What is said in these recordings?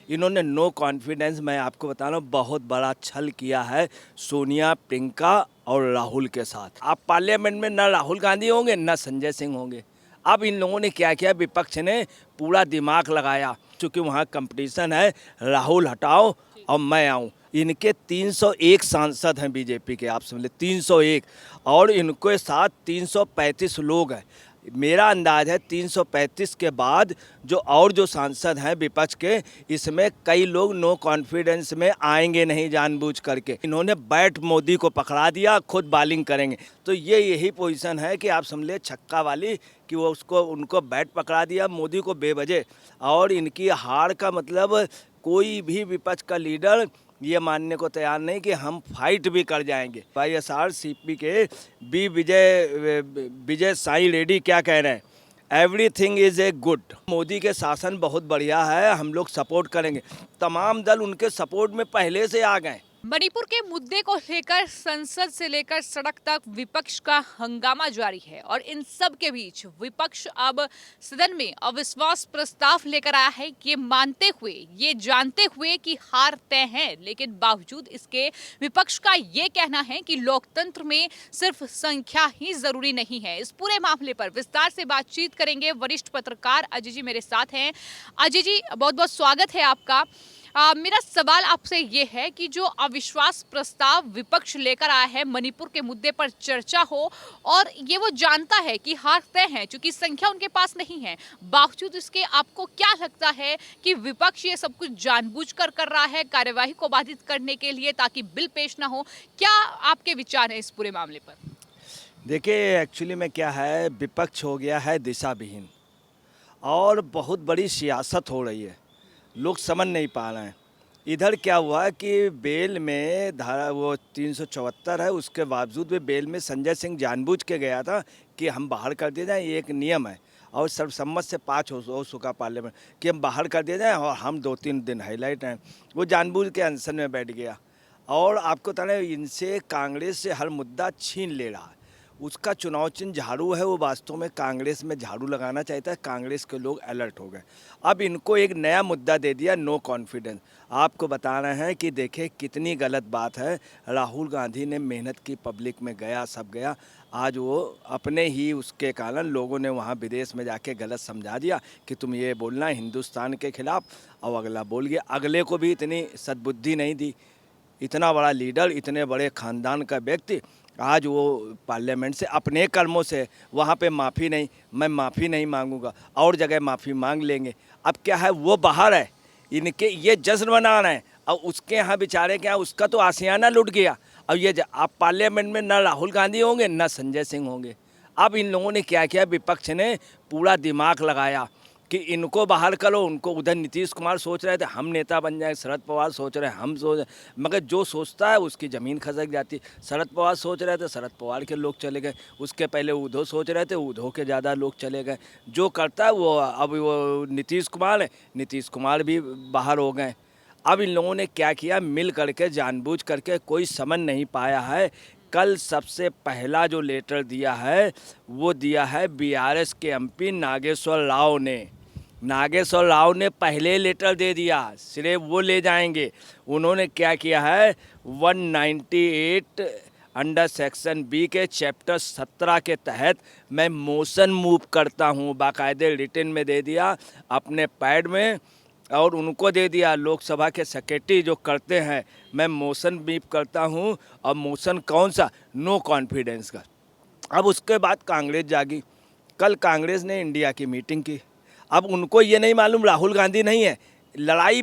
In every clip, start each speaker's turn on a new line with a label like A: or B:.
A: इन्होंने no confidence, मैं आपको बता रहा हूँ, बहुत बड़ा छल किया है सोनिया, प्रियंका और राहुल के साथ। अब पार्लियामेंट में ना राहुल गांधी होंगे ना संजय सिंह होंगे। अब इन लोगों ने क्या किया, विपक्ष ने पूरा दिमाग लगाया, क्योंकि वहाँ कंपटीशन है, राहुल हटाओ और मैं आऊँ। इनके 301 सांसद हैं बीजेपी के, आप समझ लें 301, और इनके साथ 335 लोग हैं। मेरा अंदाज है 335 के बाद जो सांसद हैं विपक्ष के, इसमें कई लोग नो कॉन्फिडेंस में आएंगे नहीं जानबूझ करके। इन्होंने बैट मोदी को पकड़ा दिया, खुद बॉलिंग करेंगे। तो यही पोजीशन है कि आप समझ लें छक्का वाली, कि वो उनको बैट पकड़ा दिया मोदी को बेवजह। और इनकी हार का मतलब कोई भी विपक्ष का लीडर ये मानने को तैयार नहीं कि हम फाइट भी कर जाएंगे। ISRCP के विजय साई रेड्डी क्या कह रहे हैं, everything is a good. Modi के शासन बहुत बढ़िया है, हम लोग सपोर्ट करेंगे। तमाम दल उनके सपोर्ट में पहले से आ गए।
B: मणिपुर के मुद्दे को लेकर संसद से लेकर सड़क तक विपक्ष का हंगामा जारी है और इन सब के बीच विपक्ष अब सदन में अविश्वास प्रस्ताव लेकर आया है, ये मानते हुए, ये जानते हुए कि हार तय है, लेकिन बावजूद इसके विपक्ष का ये कहना है कि लोकतंत्र में सिर्फ संख्या ही जरूरी नहीं है। इस पूरे मामले पर विस्तार से बातचीत करेंगे वरिष्ठ पत्रकार अजय जी मेरे साथ हैं। अजय जी, बहुत बहुत स्वागत है आपका। मेरा सवाल आपसे ये है कि जो अविश्वास प्रस्ताव विपक्ष लेकर आया है, मणिपुर के मुद्दे पर चर्चा हो, और ये वो जानता है कि हार तय है, क्योंकि संख्या उनके पास नहीं है, बावजूद इसके आपको क्या लगता है कि विपक्ष ये सब कुछ जानबूझकर कर रहा है कार्यवाही को बाधित करने के लिए, ताकि बिल पेश ना हो? क्या आपके विचार हैं इस पूरे मामले पर?
A: देखिए, एक्चुअली में क्या है, विपक्ष हो गया है दिशाविहीन और बहुत बड़ी सियासत हो रही है, लोग समझ नहीं पा रहे हैं। इधर क्या हुआ कि बेल में धारा वो 374 है, उसके बावजूद भी बेल में संजय सिंह जानबूझ के गया था कि हम बाहर कर दिए जाएँ, ये एक नियम है और सर्वसम्मत से 5 हो चुका पार्लियामेंट कि हम बाहर कर दिए जाएँ, और हम 2-3 दिन हाईलाइट हैं। वो जानबूझ के अनशन में बैठ गया और आपको पता है, इनसे कांग्रेस से हर मुद्दा छीन ले रहा है। उसका चुनाव चिन्ह झाड़ू है, वो वास्तव में कांग्रेस में झाड़ू लगाना चाहता है। कांग्रेस के लोग अलर्ट हो गए। अब इनको एक नया मुद्दा दे दिया, नो कॉन्फिडेंस। आपको बता रहे हैं कि देखें कितनी गलत बात है। राहुल गांधी ने मेहनत की, पब्लिक में गया, सब गया। आज वो अपने ही उसके कारण लोगों ने वहाँ विदेश में जाके गलत समझा दिया कि तुम ये बोलना है हिंदुस्तान के खिलाफ, और अगला बोल गया। अगले को भी इतनी सद्बुद्धि नहीं दी। इतना बड़ा लीडर, इतने बड़े खानदान का व्यक्ति, आज वो पार्लियामेंट से अपने कर्मों से वहाँ पे माफ़ी नहीं, मैं माफ़ी नहीं मांगूंगा, और जगह माफ़ी मांग लेंगे। अब क्या है, वो बाहर है, इनके ये जश्न मना रहे हैं, और उसके यहाँ बेचारे के यहाँ उसका तो आशियाना लुट गया। अब ये आप पार्लियामेंट में ना राहुल गांधी होंगे ना संजय सिंह होंगे। अब इन लोगों ने क्या किया, विपक्ष ने पूरा दिमाग लगाया कि इनको बाहर करो, उनको उधर नीतीश कुमार सोच रहे थे हम नेता बन जाए, शरद पवार सोच रहे हैं हम सोच, मगर जो सोचता है उसकी ज़मीन खसक जाती। शरद पवार सोच रहे थे, शरद पवार के लोग चले गए। उसके पहले उद्धव सोच रहे थे, उद्धव के ज़्यादा लोग चले गए। जो करता है वो, अब वो नीतीश कुमार है, नीतीश कुमार भी बाहर हो गए। अब इन लोगों ने क्या किया, मिल करके जानबूझ करके, कोई समझ नहीं पाया है। कल सबसे पहला जो लेटर दिया है वो दिया है BRS के MP नागेश्वर राव ने। नागेश्वर राव ने पहले लेटर दे दिया, सिर्फ वो ले जाएंगे। उन्होंने क्या किया है, 198 अंडर सेक्शन B के चैप्टर 17 के तहत मैं मोशन मूव करता हूँ, बाकायदे रिटन में दे दिया अपने पैड में, और उनको दे दिया लोकसभा के सेक्रेटरी जो करते हैं, मैं मोशन मूव करता हूँ। और मोशन कौन सा, नो कॉन्फिडेंस का। अब उसके बाद कांग्रेस जागी। कल कांग्रेस ने इंडिया की मीटिंग की। अब उनको ये नहीं मालूम राहुल गांधी नहीं है, लड़ाई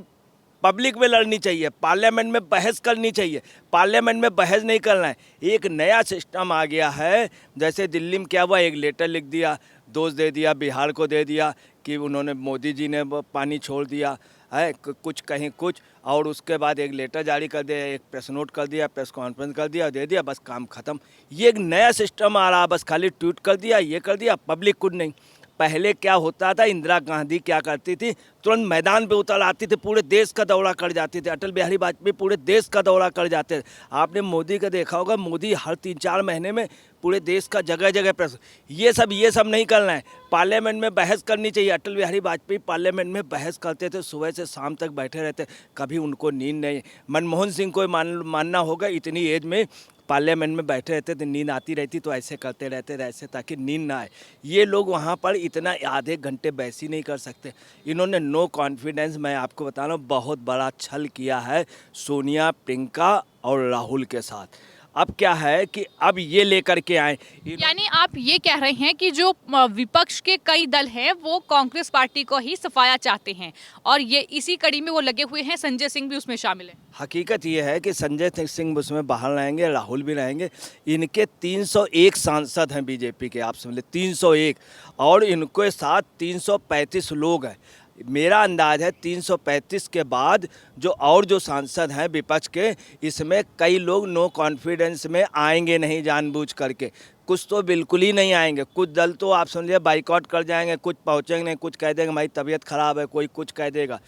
A: पब्लिक में लड़नी चाहिए, पार्लियामेंट में बहस करनी चाहिए। पार्लियामेंट में बहस नहीं करना है। एक नया सिस्टम आ गया है, जैसे दिल्ली में क्या हुआ, एक लेटर लिख दिया, दोष दे दिया, बिहार को दे दिया कि उन्होंने, मोदी जी ने पानी छोड़ दिया है, कुछ कहीं कुछ, और उसके बाद एक लेटर जारी कर दिया, एक प्रेस नोट कर दिया, प्रेस कॉन्फ्रेंस कर दिया, दे दिया, बस काम ख़त्म। ये एक नया सिस्टम आ रहा, बस खाली ट्वीट कर दिया, ये कर दिया, पब्लिक कुछ नहीं। पहले क्या होता था, इंदिरा गांधी क्या करती थी, तुरंत मैदान पे उतर आती थी, पूरे देश का दौरा कर जाती थी। अटल बिहारी वाजपेयी पूरे देश का दौरा कर जाते थे। आपने मोदी का देखा होगा, मोदी हर 3-4 महीने में पूरे देश का जगह जगह प्रेस। ये सब नहीं करना है। पार्लियामेंट में बहस करनी चाहिए। अटल बिहारी वाजपेयी पार्लियामेंट में बहस करते थे, सुबह से शाम तक बैठे रहते, कभी उनको नींद नहीं। मनमोहन सिंह को मानना होगा, इतनी एज में पार्लियामेंट में बैठे रहते थे, नींद आती रहती तो ऐसे करते रहते ऐसे, ताकि नींद ना आए। ये लोग वहाँ पर इतना आधे घंटे बहस ही नहीं कर सकते। इन्होंने नो कॉन्फिडेंस, मैं आपको बता रहा हूँ, बहुत बड़ा छल किया है सोनिया, प्रियंका और राहुल के साथ। अब क्या है कि अब ये लेकर के आए।
B: यानी आप ये कह रहे हैं कि जो विपक्ष के कई दल हैं वो कांग्रेस पार्टी को ही सफाया चाहते हैं, और ये इसी कड़ी में वो लगे हुए हैं। संजय सिंह भी उसमें शामिल है।
A: हकीकत ये है कि संजय सिंह उसमें बाहर रहेंगे, राहुल भी रहेंगे। इनके 301 सांसद हैं बीजेपी के, आप समझ लें 301, और इनके साथ 335 लोग हैं। मेरा अंदाज है 335 के बाद जो सांसद हैं विपक्ष के, इसमें कई लोग नो कॉन्फिडेंस में आएंगे नहीं जानबूझ करके। कुछ तो बिल्कुल ही नहीं आएंगे। कुछ दल तो आप समझिए बाइकआउट कर जाएंगे, कुछ पहुँचेंगे नहीं, कुछ कह देंगे भाई तबीयत ख़राब है, कोई कुछ कह देगा।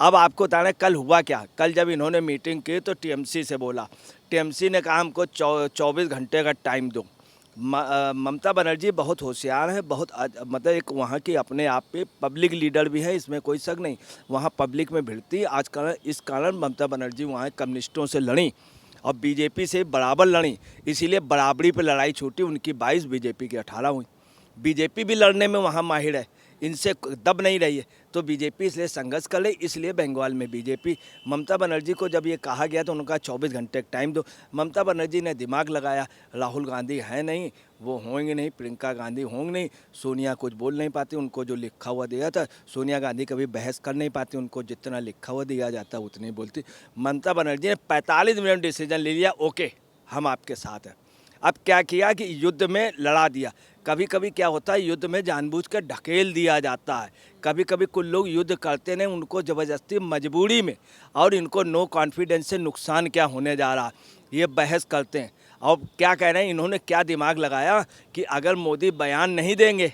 A: अब आपको बताना कल हुआ क्या। कल जब इन्होंने मीटिंग की तो टीएमसी से बोला, टीएमसी ने कहा हमको 24 घंटे का टाइम दो। ममता बनर्जी बहुत होशियार है, बहुत मतलब एक वहाँ की अपने आप पे पब्लिक लीडर भी है, इसमें कोई शक नहीं। वहाँ पब्लिक में भिड़ती आज इस कारण ममता बनर्जी वहाँ कम्युनिस्टों से लड़ी और बीजेपी से बराबर लड़ी, इसीलिए बराबरी पे लड़ाई छूटी। उनकी 22, बीजेपी की 18 हुई। बीजेपी भी लड़ने में वहाँ माहिर है, इनसे दब नहीं रही है, तो बीजेपी इसलिए संघर्ष कर रही। इसलिए बंगाल में बीजेपी, ममता बनर्जी को जब ये कहा गया तो उनका 24 घंटे का टाइम दो। ममता बनर्जी ने दिमाग लगाया, राहुल गांधी है नहीं, वो होंगे नहीं, प्रियंका गांधी होंगे नहीं, सोनिया कुछ बोल नहीं पाती, उनको जो लिखा हुआ दिया था, सोनिया गांधी कभी बहस कर नहीं पाती, उनको जितना लिखा हुआ दिया जाता उतनी बोलती। ममता बनर्जी ने 45 मिनट डिसीजन ले लिया, ओके हम आपके साथ हैं। अब क्या किया कि युद्ध में लड़ा दिया। कभी कभी क्या होता है, युद्ध में जानबूझकर ढकेल दिया जाता है। कभी कभी कुछ लोग युद्ध करते नहीं, उनको ज़बरदस्ती मजबूरी में, और इनको नो कॉन्फिडेंस से नुकसान क्या होने जा रहा, ये बहस करते हैं। और क्या कह रहे हैं, इन्होंने क्या दिमाग लगाया कि अगर मोदी बयान नहीं देंगे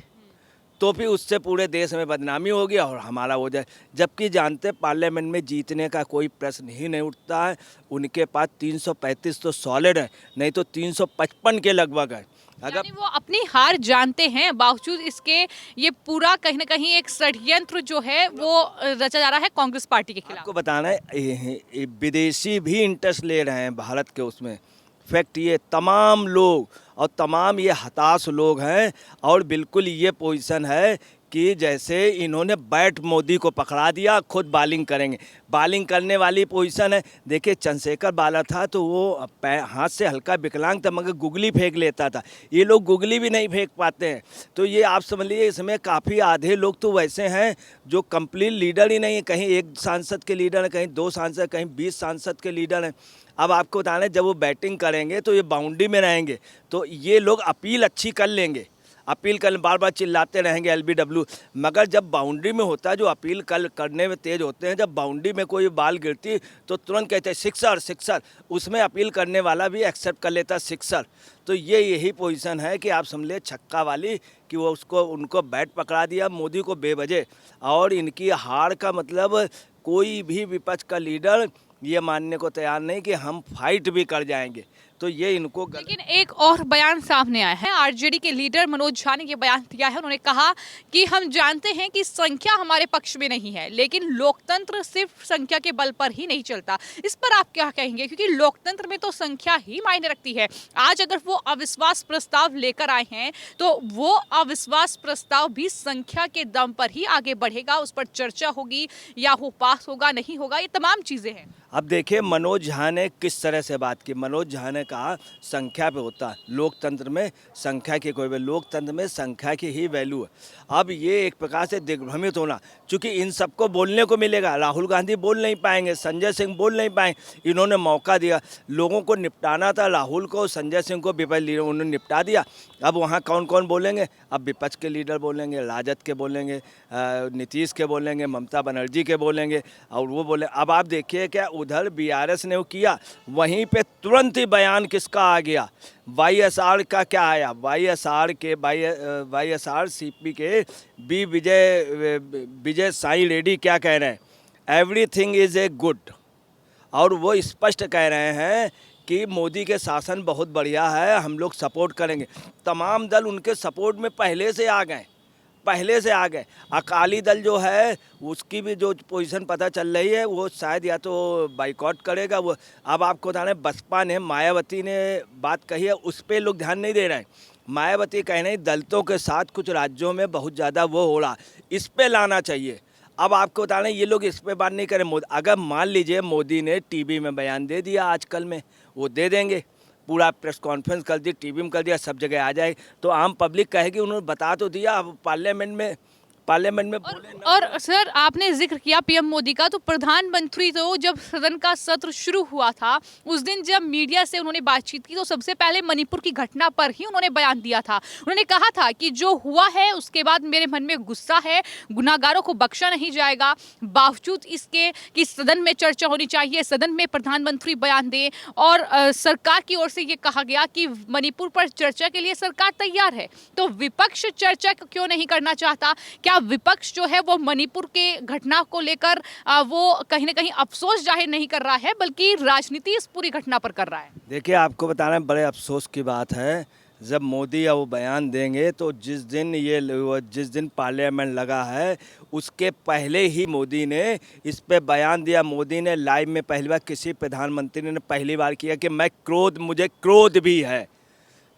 A: तो फिर उससे पूरे देश में बदनामी होगी और हमारा हो जाए। जबकि जानते पार्लियामेंट में जीतने का कोई प्रश्न ही नहीं उठता है। उनके पास 335 तो सॉलिड है, नहीं तो 355 के लगभग है।
B: यानी वो अपनी हार जानते हैं, बावजूद इसके ये पूरा कहीं ना कहीं एक षड्यंत्र जो है वो रचा जा रहा है कांग्रेस पार्टी के खिलाफ।
A: आपको बताना है विदेशी भी इंटरेस्ट ले रहे हैं भारत के उसमें। फैक्ट ये तमाम लोग और तमाम ये हताश लोग हैं, और बिल्कुल ये पोजीशन है कि जैसे इन्होंने बैट मोदी को पकड़ा दिया, खुद बॉलिंग करेंगे। बॉलिंग करने वाली पोजीशन है। देखिए चंद्रशेखर बाला था तो वो हाथ से हल्का विकलांग था, मगर गुगली फेंक लेता था। ये लोग गुगली भी नहीं फेंक पाते हैं। तो ये आप समझ लीजिए, इसमें काफ़ी आधे लोग तो वैसे हैं जो कंप्लीट लीडर ही नहीं है। कहीं 1 सांसद के लीडर हैं, कहीं 2 सांसद, कहीं 20 सांसद के लीडर हैं। अब आपको बताना है, जब वो बैटिंग करेंगे तो ये बाउंड्री में रहेंगे, तो ये लोग अपील अच्छी कर लेंगे। अपील कर बार बार चिल्लाते रहेंगे एलबीडब्ल्यू, मगर जब बाउंड्री में होता है, जो अपील करने में तेज होते हैं, जब बाउंड्री में कोई बाल गिरती तो तुरंत कहते हैं सिक्सर सिक्सर, उसमें अपील करने वाला भी एक्सेप्ट कर लेता सिक्सर। तो यही पोजीशन है कि आप समझ ले छक्का वाली, कि वो उनको बैट पकड़ा दिया मोदी को बेवजह। और इनकी हार का मतलब कोई भी विपक्ष का लीडर ये मानने को तैयार नहीं कि हम फाइट भी कर जाएंगे। तो ये इनको
B: लेकिन एक और बयान सामने आया है। आरजेडी के लीडर मनोज झा ने ये बयान दिया है। उन्होंने कहा कि हम जानते हैं कि संख्या हमारे पक्ष में नहीं है, लेकिन लोकतंत्र सिर्फ संख्या के बल पर ही नहीं चलता। इस पर आप क्या कहेंगे, क्योंकि लोकतंत्र में तो संख्या ही मायने रखती है। आज अगर वो अविश्वास प्रस्ताव लेकर आए हैं तो वो अविश्वास प्रस्ताव भी संख्या के दम पर ही आगे बढ़ेगा, उस पर चर्चा होगी, या वो पास होगा नहीं होगा, ये तमाम चीजें हैं।
A: अब देखिए मनोज झा ने किस तरह से बात की। मनोज झा ने कहा संख्या पे होता है, लोकतंत्र में संख्या की कोई वैल्यू, लोकतंत्र में संख्या की ही वैल्यू है। अब ये एक प्रकार से दिग्भ्रमित होना, क्योंकि इन सबको बोलने को मिलेगा। राहुल गांधी बोल नहीं पाएंगे, संजय सिंह बोल नहीं पाएंगे। इन्होंने मौका दिया, लोगों को निपटाना था, राहुल को, संजय सिंह को, विपक्ष लीडर उन्होंने निपटा दिया। अब वहाँ कौन कौन बोलेंगे, अब विपक्ष के लीडर बोलेंगे, राजद के बोलेंगे, नीतीश के बोलेंगे, ममता बनर्जी के बोलेंगे, और वो बोले। अब आप देखिए क्या उधर बीआरएस ने वो किया, वहीं पे तुरंत ही बयान किसका आ गया, YSR का क्या आया, YSR CP के बी विजय साई रेड्डी क्या कह रहे हैं, एवरीथिंग इज़ ए गुड। और वो स्पष्ट कह रहे हैं कि मोदी के शासन बहुत बढ़िया है, हम लोग सपोर्ट करेंगे। तमाम दल उनके सपोर्ट में पहले से आ गए। अकाली दल जो है उसकी भी जो पोजीशन पता चल रही है वो शायद या तो बाइकआउट करेगा। वो अब आपको बता रहे हैं, बसपा ने, मायावती ने बात कही है, उस पर लोग ध्यान नहीं दे रहे हैं। मायावती कह रही हैं दलितों के साथ कुछ राज्यों में बहुत ज़्यादा वो हो रहा, इस पे लाना चाहिए। अब आपको बता रहे हैं ये लोग इस पे बात नहीं करें। अगर मान लीजिए मोदी ने टीवी में बयान दे दिया, आजकल में वो दे देंगे, पूरा प्रेस कॉन्फ्रेंस कर दी, टीवी में कर दिया, सब जगह आ जाए, तो आम पब्लिक कहेगी उन्होंने बता तो दिया। अब पार्लियामेंट में बोले ना।
B: और सर आपने जिक्र किया पीएम मोदी का, तो प्रधानमंत्री तो जब सदन का सत्र शुरू हुआ था उस दिन जब मीडिया से उन्होंने बातचीत की तो सबसे पहले मणिपुर की घटना पर ही उन्होंने बयान दिया था। उन्होंने कहा था कि जो हुआ है उसके बाद मेरे मन में गुस्सा है, गुनाहगारों को बख्शा नहीं जाएगा, बावजूद इसके कि सदन में चर्चा होनी चाहिए, सदन में प्रधानमंत्री बयान दें। और सरकार की ओर से ये कहा गया कि मणिपुर पर चर्चा के लिए सरकार तैयार है, तो विपक्ष चर्चा क्यों नहीं करना चाहता? क्या विपक्ष जो है वो मणिपुर के घटना को लेकर वो कहीं ना कहीं अफसोस जाहिर नहीं कर रहा है, बल्कि राजनीति इस पूरी घटना पर कर रहा है?
A: देखिए, आपको बताना है, बड़े अफसोस की बात है, जब मोदी या वो बयान देंगे तो जिस दिन पार्लियामेंट लगा है उसके पहले ही मोदी ने इस पे बयान दिया। मोदी ने लाइव में पहली बार किसी प्रधानमंत्री ने पहली बार किया कि मुझे क्रोध भी है।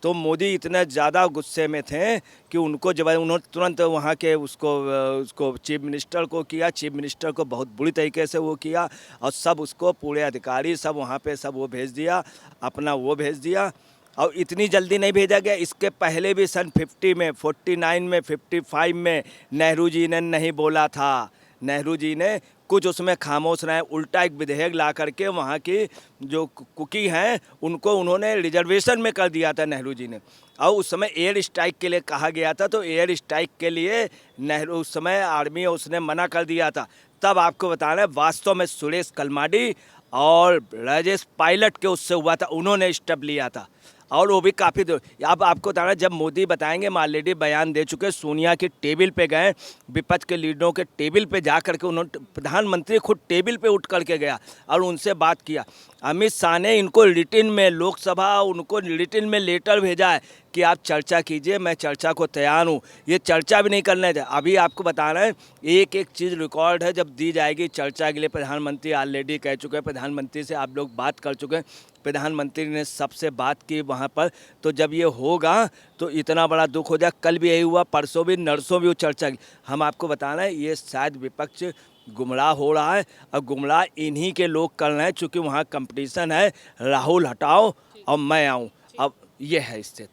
A: तो मोदी इतने ज़्यादा गुस्से में थे कि उन्होंने तुरंत वहाँ के उसको चीफ मिनिस्टर को किया। चीफ मिनिस्टर को बहुत बुरी तरीके से वो किया और सब उसको पूरे अधिकारी सब वहाँ पे सब वो भेज दिया, अपना वो भेज दिया। और इतनी जल्दी नहीं भेजा गया, इसके पहले भी सन 50 में, 49 में, 55 में नेहरू जी ने नहीं बोला था। नेहरू जी ने कुछ उसमें खामोश रहे, उल्टा एक विधेयक ला करके वहाँ की जो कुकी हैं उनको उन्होंने रिजर्वेशन में कर दिया था नेहरू जी ने। और उस समय एयर स्ट्राइक के लिए कहा गया था, तो एयर स्ट्राइक के लिए नेहरू उस समय आर्मी उसने मना कर दिया था। तब आपको बताना है वास्तव में सुरेश कलमाडी और राजेश पायलट के उससे हुआ था, उन्होंने स्टेप लिया था। और वो भी काफ़ी दूर। अब आपको बताना, जब मोदी बताएंगे, हम ऑलरेडी बयान दे चुके, सोनिया के टेबल पे गए, विपक्ष के लीडरों के टेबल पे जा करके उन्होंने, प्रधानमंत्री खुद टेबल पे उठ करके गया और उनसे बात किया। अमित शाह ने इनको रिटन में, लोकसभा उनको रिटन में लेटर भेजा है कि आप चर्चा कीजिए, मैं चर्चा को तैयार हूँ। ये चर्चा भी नहीं करने थे। अभी आपको बता रहे हैं एक एक चीज़ रिकॉर्ड है, जब दी जाएगी चर्चा के लिए। प्रधानमंत्री ऑलरेडी कह चुके हैं, प्रधानमंत्री से आप लोग बात कर चुके हैं, प्रधानमंत्री ने सबसे बात की वहाँ पर। तो जब ये होगा तो इतना बड़ा दुख हो जाए। कल भी यही हुआ, परसों भी, नरसों भी वो चर्चा की। हम आपको बताना है ये शायद विपक्ष गुमराह हो रहा है और गुमराह इन्हीं के लोग कर रहे हैं, चूँकि वहाँ कंपटीशन है, राहुल हटाओ और मैं आऊँ। अब ये है इससे।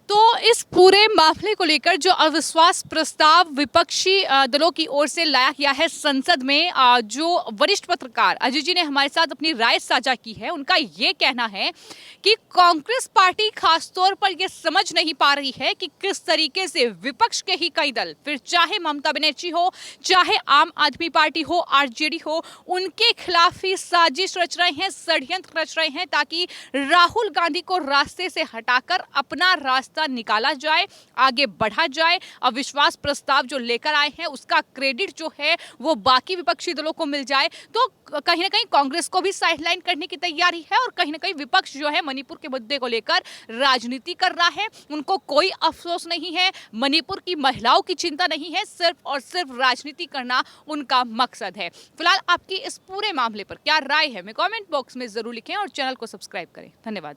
B: तो इस पूरे मामले को लेकर जो अविश्वास प्रस्ताव विपक्षी दलों की ओर से लाया गया है संसद में, जो वरिष्ठ पत्रकार अजय जी ने हमारे साथ अपनी राय साझा की है, उनका ये कहना है कि कांग्रेस पार्टी खासतौर पर ये समझ नहीं पा रही है कि किस तरीके से विपक्ष के ही कई दल, फिर चाहे ममता बनर्जी हो, चाहे आम आदमी पार्टी हो, आरजेडी हो, उनके खिलाफ ही साजिश रच रहे हैं, षड्यंत्र रच रहे हैं, ताकि राहुल गांधी को रास्ते से हटाकर अपना रास्ता निकाला जाए, आगे बढ़ा जाए। अविश्वास प्रस्ताव जो लेकर आए हैं उसका क्रेडिट जो है वो बाकी विपक्षी दलों को मिल जाए। तो कहीं ना कहीं कांग्रेस को भी साइडलाइन करने की तैयारी है और कहीं ना कहीं विपक्ष जो है मणिपुर के मुद्दे को लेकर राजनीति कर रहा है। उनको कोई अफसोस नहीं है, मणिपुर की महिलाओं की चिंता नहीं है, सिर्फ और सिर्फ राजनीति करना उनका मकसद है। फिलहाल आपकी इस पूरे मामले पर क्या राय है, मैं कमेंट बॉक्स में जरूर लिखें और चैनल को सब्सक्राइब करें। धन्यवाद।